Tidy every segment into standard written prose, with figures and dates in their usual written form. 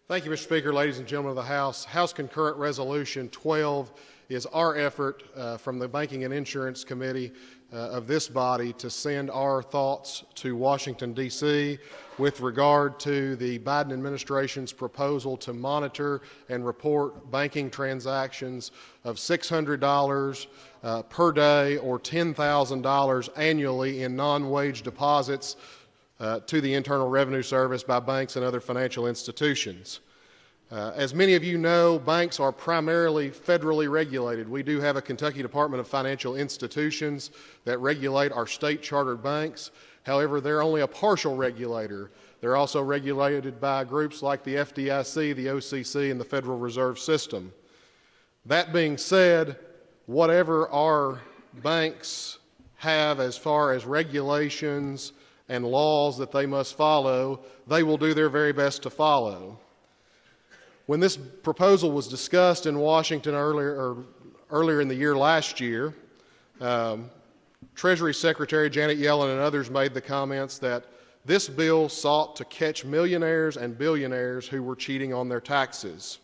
Thank you, Mr. Speaker, ladies and gentlemen of the House. House Concurrent Resolution 12 is our effort from the Banking and Insurance Committee of this body to send our thoughts to Washington, D.C. with regard to the Biden administration's proposal to monitor and report banking transactions of $600 per day or $10,000 annually in non-wage deposits to the Internal Revenue Service by banks and other financial institutions. As many of you know, banks are primarily federally regulated. We do have a Kentucky Department of Financial Institutions that regulate our state-chartered banks. However, they're only a partial regulator. They're also regulated by groups like the FDIC, the OCC, and the Federal Reserve System. That being said, whatever our banks have as far as regulations and laws that they must follow, they will do their very best to follow. When this proposal was discussed in Washington earlier in the year last year, Treasury Secretary Janet Yellen and others made the comments that this bill sought to catch millionaires and billionaires who were cheating on their taxes.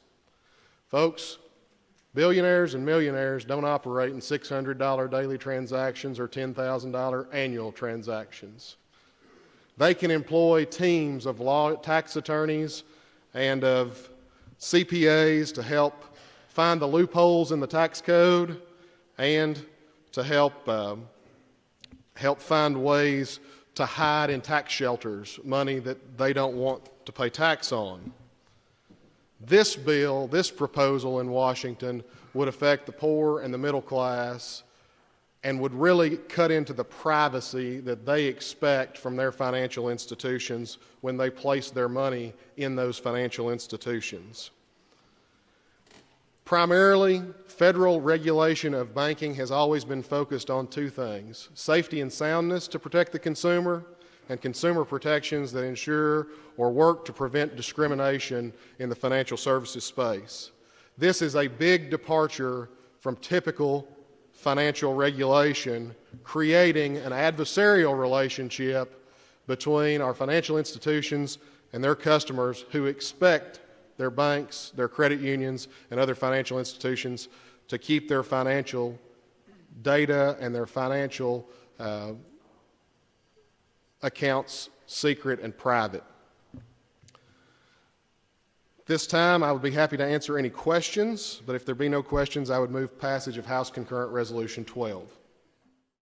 Folks, billionaires and millionaires don't operate in $600 daily transactions or $10,000 annual transactions. They can employ teams of tax attorneys and of CPAs to help find the loopholes in the tax code and to help find ways to hide in tax shelters money that they don't want to pay tax on. This bill, this proposal in Washington would affect the poor and the middle class and would really cut into the privacy that they expect from their financial institutions when they place their money in those financial institutions. Primarily, federal regulation of banking has always been focused on two things: safety and soundness to protect the consumer, and consumer protections that ensure or work to prevent discrimination in the financial services space. This is a big departure from typical financial regulation, creating an adversarial relationship between our financial institutions and their customers who expect their banks, their credit unions, and other financial institutions to keep their financial data and their financial accounts secret and private. This time, I would be happy to answer any questions, but if there be no questions, I would move passage of House Concurrent Resolution 12.